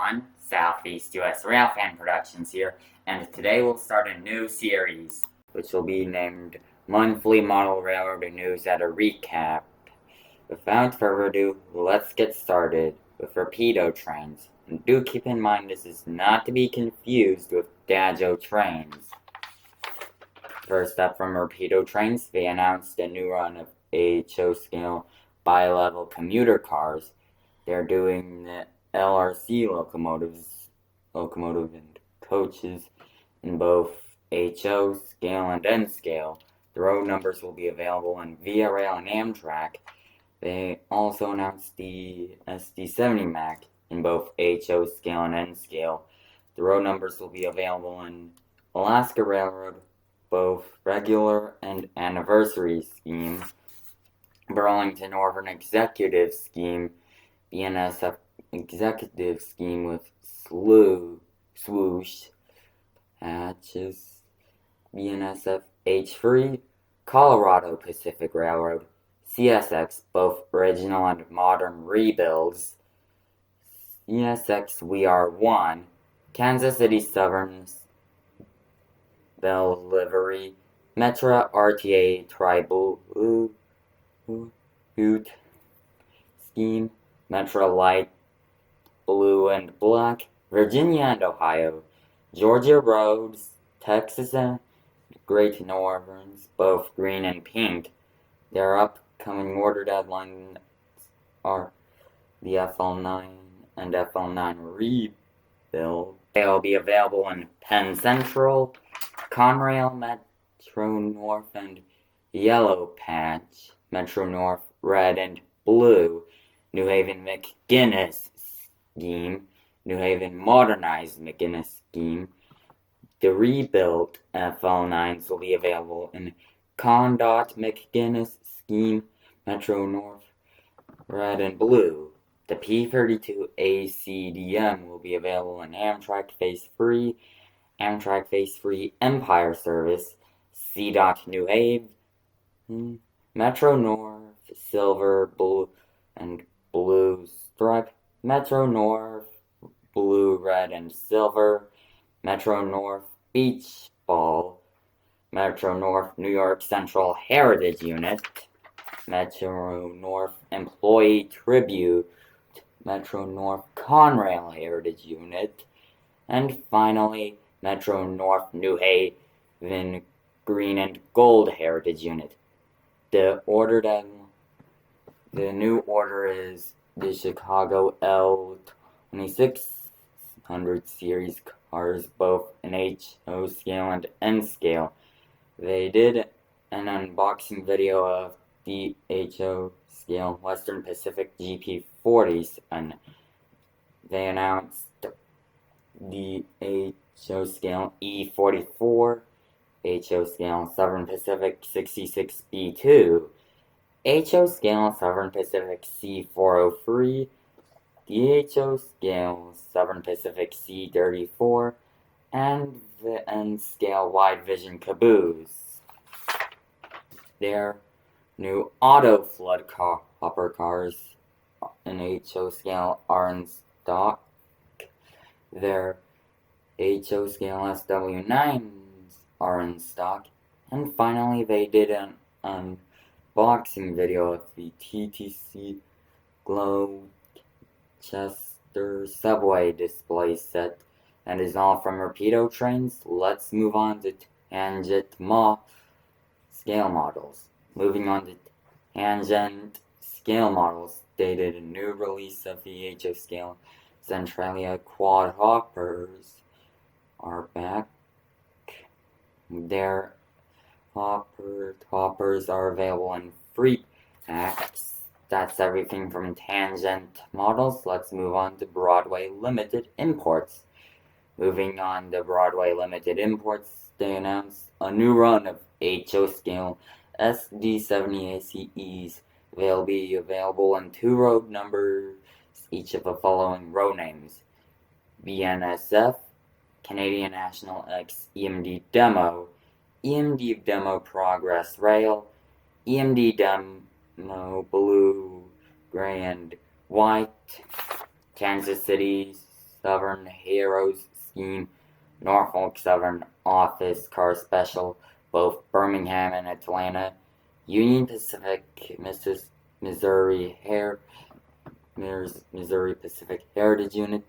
everyone, Southeast US Railfan Productions here, and today we'll start a new series, which will be named Monthly Model Railroad News at a Recap. Without further ado, let's get started with Rapido trains. And do keep in mind this is not to be confused with Dajo trains. First up from Rapido trains, they announced a new run of AHO scale bi-level commuter cars. They're doing the LRC locomotive and coaches in both HO scale and N scale. The road numbers will be available in Via Rail and Amtrak. They also announced the SD70 Mac in both HO scale and N scale. The road numbers will be available in Alaska Railroad, both regular and anniversary scheme, Burlington Northern Executive Scheme, BNSF Executive Scheme with swoosh patches, BNSF H3, Colorado Pacific Railroad, CSX, both original and modern rebuilds, CSX We Are One, Kansas City Southern Bell Livery, Metra RTA Tribal Scheme, Metra Light Blue and Black, Virginia and Ohio, Georgia Roads, Texas and Great Northerns, both green and pink. Their upcoming order deadlines are the FL9 and FL9 rebuild. They will be available in Penn Central, Conrail, Metro North, and Yellow Patch, Metro North, Red and Blue, New Haven McGinnis Scheme, New Haven Modernized McGinnis Scheme. The rebuilt FL9s will be available in Condot McGinnis Scheme, Metro North, Red and Blue. The P32 ACDM will be available in Amtrak Phase 3, Amtrak Phase 3 Empire Service, CDOT New Haven, Metro North, Silver, Blue, and Blue Stripe, Metro North, Blue, Red, and Silver, Metro North, Beach Ball, Metro North, New York Central Heritage Unit, Metro North Employee Tribute, Metro North Conrail Heritage Unit, and finally, Metro North New Haven Green and Gold Heritage Unit. The new order is the Chicago L2600 series cars, both in HO scale and N scale. They did an unboxing video of the HO scale Western Pacific GP40s, and they announced the HO scale E44, HO scale Southern Pacific 66B2, HO scale Southern Pacific C403, DHO scale Southern Pacific C34, and the N scale Wide Vision Caboose. Their new auto flood hopper cars in HO scale are in stock. Their HO scale SW9s are in stock. And finally, they did an unboxing video of the TTC Gloucester subway display set, and is all from Rapido trains. Let's move on to tangent scale models. Moving on to tangent scale models, they did a new release of the HO scale Centralia quad hoppers are back. Their hoppers are available in free packs. That's everything from tangent models. Let's move on to Broadway Limited Imports. Moving on to Broadway Limited Imports, they announced a new run of HO scale SD70 ACEs. They'll be available in 2 road numbers, each of the following road names: BNSF, Canadian National X EMD Demo, EMD Demo Progress Rail, EMD Demo Blue, Gray, and White, Kansas City Southern Heroes Scheme, Norfolk Southern Office Car Special, both Birmingham and Atlanta, Union Pacific, Missouri Pacific Heritage Unit,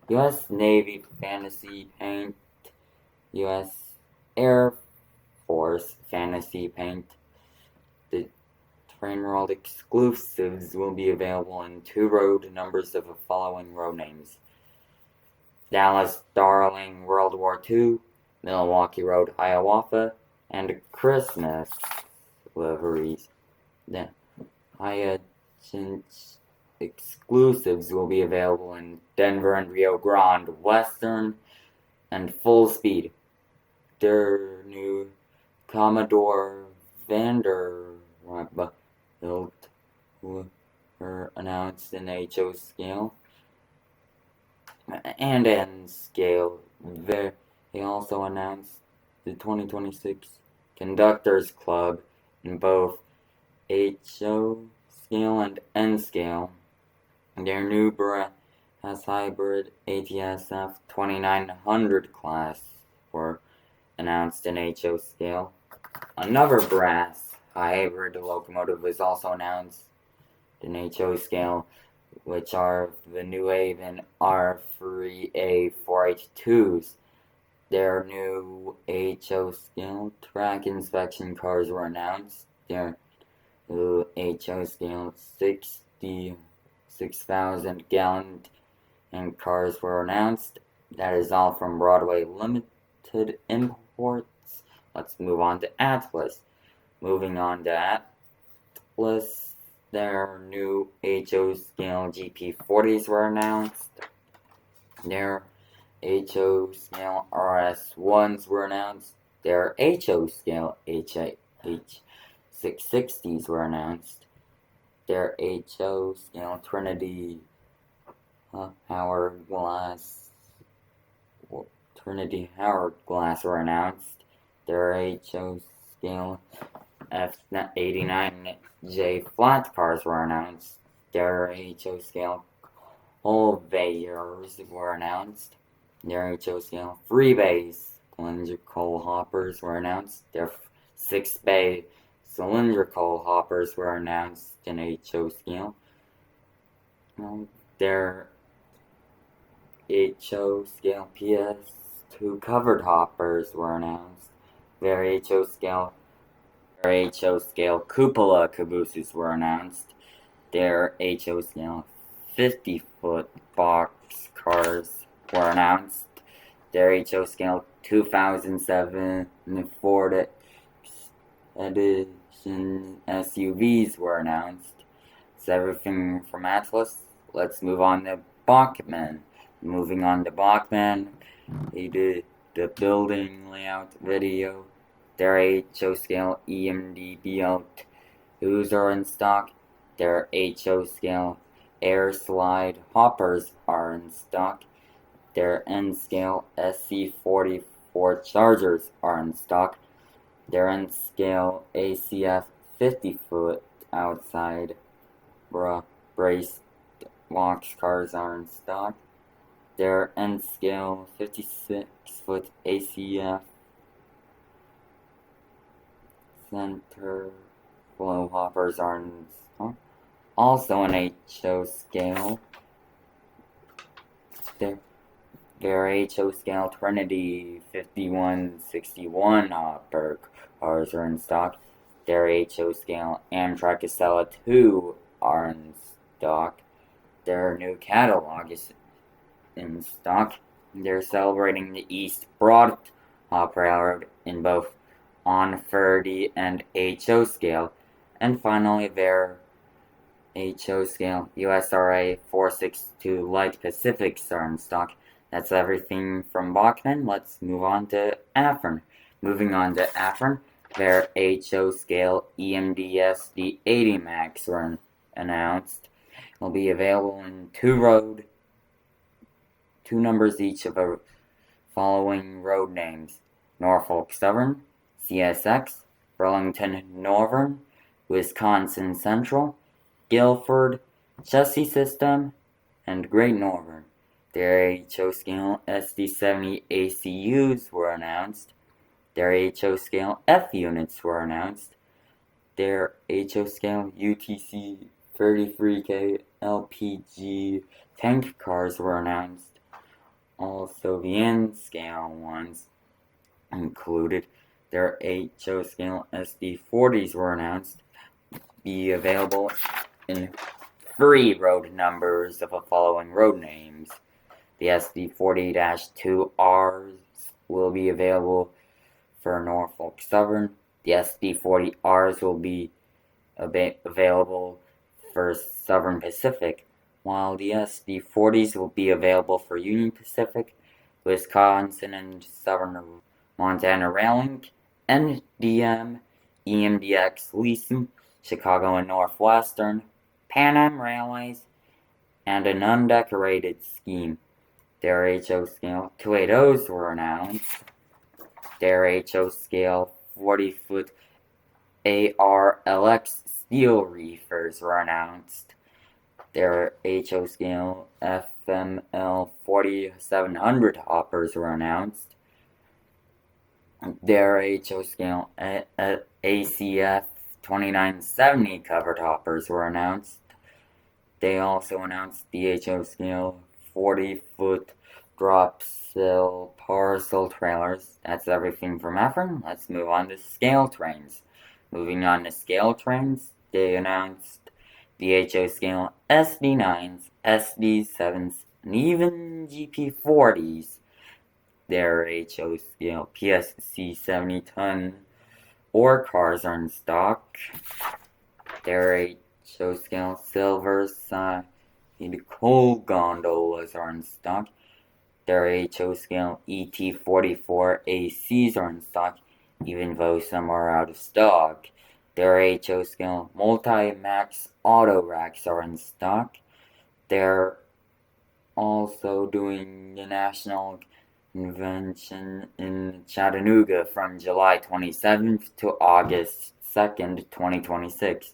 U.S. Navy Fantasy Paint, U.S. Air Force Fantasy Paint. The Train World exclusives will be available in 2 road numbers of the following road names: Dallas Darling World War II, Milwaukee Road Hiawatha, and Christmas liveries. The Hyacinth exclusives will be available in Denver and Rio Grande Western and Full Speed. Their new Commodore Vanderbilt were announced in HO scale and N scale. They also announced the 2026 Conductors Club in both HO scale and N scale. Their new brass hybrid ATSF 2900 class were announced in HO scale. Another brass hybrid locomotive was also announced in HO scale, which are the New Haven R3A482s. Their new HO scale track inspection cars were announced. Their new HO scale 66,000 gallon and cars were announced. That is all from Broadway Limited Imports. Let's move on to Atlas. Moving on to Atlas, their new HO scale GP40s were announced. Their HO scale RS1s were announced. Their HO scale H660s were announced. Their HO scale Trinity Hourglass were announced. Their HO scale F89J flat cars were announced. Their HO scale Conveyors were announced. Their HO scale 3-bay cylindrical hoppers were announced. Their 6-bay cylindrical hoppers were announced in HO scale. Their HO scale PS2 covered hoppers were announced. Their HO scale cupola cabooses were announced. Their HO scale 50-foot box cars were announced. Their HO scale 2007 Ford Edition SUVs were announced. That's everything from Atlas. Let's move on to Bachmann. Moving on to Bachmann, he did the building layout video. Their HO scale EMD BL2s are in stock. Their HO scale air slide hoppers are in stock. Their N scale SC44 chargers are in stock. Their N scale ACF 50-foot outside brace box cars are in stock. Their N scale 56-foot ACF center flow hoppers are in stock. Also in HO scale, their HO scale Trinity 5161 hopper cars are in stock. Their HO scale Amtrak Acela 2 are in stock. Their new catalog is in stock. They're celebrating the East Broad Hop Railroad in both on 30 and HO scale. And finally, their HO scale USRA 462 Light Pacifics are in stock. That's everything from Bachmann. Let's move on to Afrin. Moving on to Afrin, their HO scale EMDS D80 Max were announced. Will be available in 2 numbers each of the following road names: Norfolk Southern, CSX, Burlington Northern, Wisconsin Central, Guilford, Chassis System, and Great Northern. Their HO scale SD70 ACUs were announced. Their HO scale F units were announced. Their HO scale UTC 33K LPG tank cars were announced. Also, the N scale ones included. Their HO scale SD40s were announced. Be available in 3 road numbers of the following road names. The SD40-2Rs will be available for Norfolk Southern. The SD40Rs will be available for Southern Pacific, while the SD40s will be available for Union Pacific, Wisconsin and Southern Montana Rail Link, NDM, EMDX Leasing, Chicago and Northwestern, Pan Am Railways, and an undecorated scheme. Their HO scale 280s were announced. Their HO scale 40-foot ARLX steel reefers were announced. Their HO scale FML 4700 hoppers were announced. Their HO scale ACF 2970 covered hoppers were announced. They also announced the HO scale 40-foot drop sill parcel trailers. That's everything from Efren. Let's move on to scale trains. Moving on to scale trains, they announced the HO scale SD9s, SD7s, and even GP40s. Their HO scale PSC 70-ton ore cars are in stock. Their HO scale silver side coal gondolas are in stock. Their HO scale ET44 ACs are in stock, even though some are out of stock. Their HO scale multi-max auto racks are in stock. They're also doing the National Convention in Chattanooga from July 27th to August 2nd, 2026.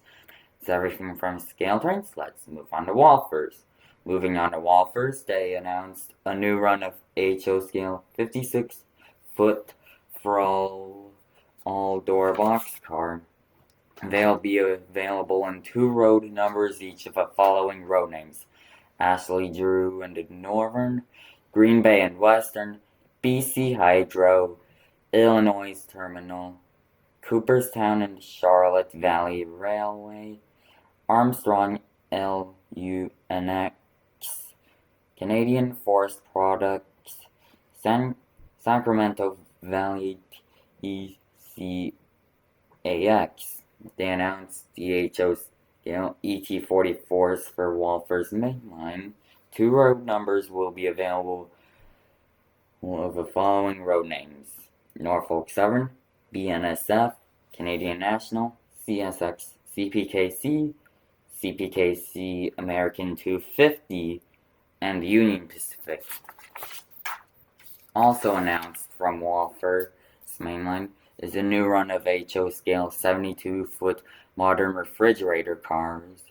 That's everything from scale trains. Let's move on to Walfers. Moving on to Walfers, they announced a new run of HO scale 56-foot Froll all-door boxcar. They'll be available in 2 road numbers each of the following road names: Ashley Drew and Northern, Green Bay and Western, BC Hydro, Illinois Terminal, Cooperstown and Charlotte Valley Railway, Armstrong LUNX, Canadian Forest Products, Sacramento Valley ECAX. They announced the HO scale ET44s for Walfers Mainline. 2 road numbers will be available of the following road names: Norfolk Southern, BNSF, Canadian National, CSX, CPKC, CPKC American 250, and Union Pacific. Also announced from Walfers Mainline is a new run of HO scale 72-foot modern refrigerator cars.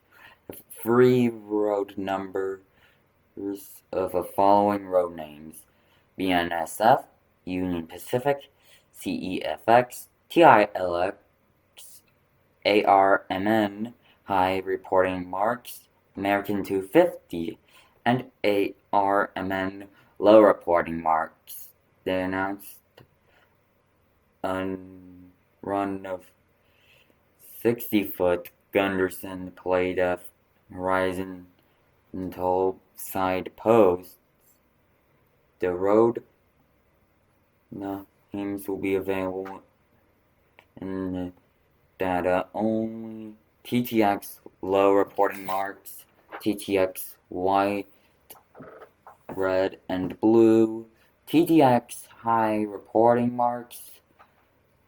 3 road numbers of the following road names: BNSF, Union Pacific, CEFX, TILX, ARMN, High Reporting Marks, American 250, and ARMN, Low Reporting Marks. They announced a run of 60-foot Gunderson Plate F Horizon tall side posts. The road names will be available in the data only. TTX low reporting marks, TTX white, red, and blue, TTX high reporting marks,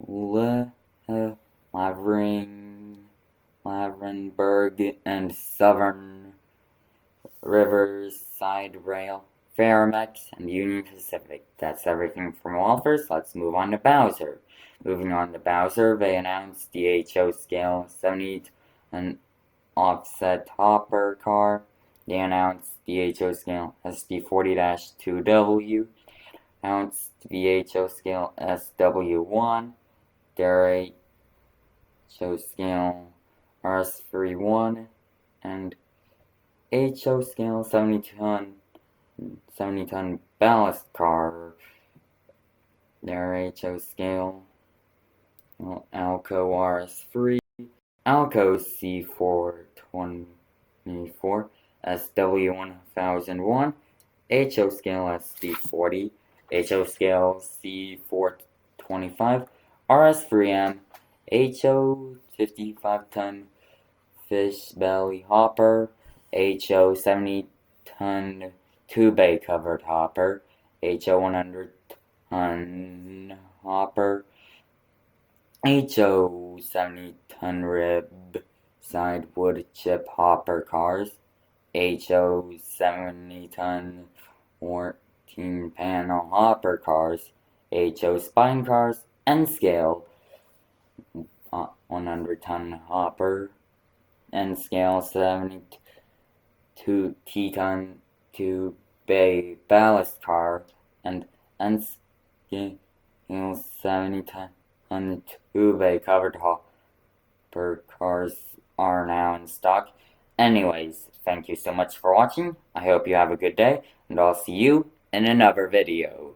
Lavrenburg and Southern Rivers Side Rail, Ferromex, and Union Pacific. That's everything from Walfers. Let's move on to Bowser. Moving on to Bowser, they announced the HO scale 70 an offset hopper car. The announced VHO scale SD40-2W, announced VHO scale SW1, their HO scale RS31, and HO scale 70-ton ballast car. Their HO scale Alco RS3, Alco C424, SW1001, HO scale SD40, HO scale C425, RS3M, HO 55-ton fish belly hopper, HO 70-ton 2-bay covered hopper, HO 100-ton hopper, HO 70-ton rib side wood chip hopper cars, HO 70-ton 14-panel hopper cars, HO spine cars, and scale 100-ton hopper, and scale 72 T-ton 2-bay ballast car, and scale 70-ton 2-bay covered hopper cars are now in stock. Anyways, thank you so much for watching. I hope you have a good day, and I'll see you in another video.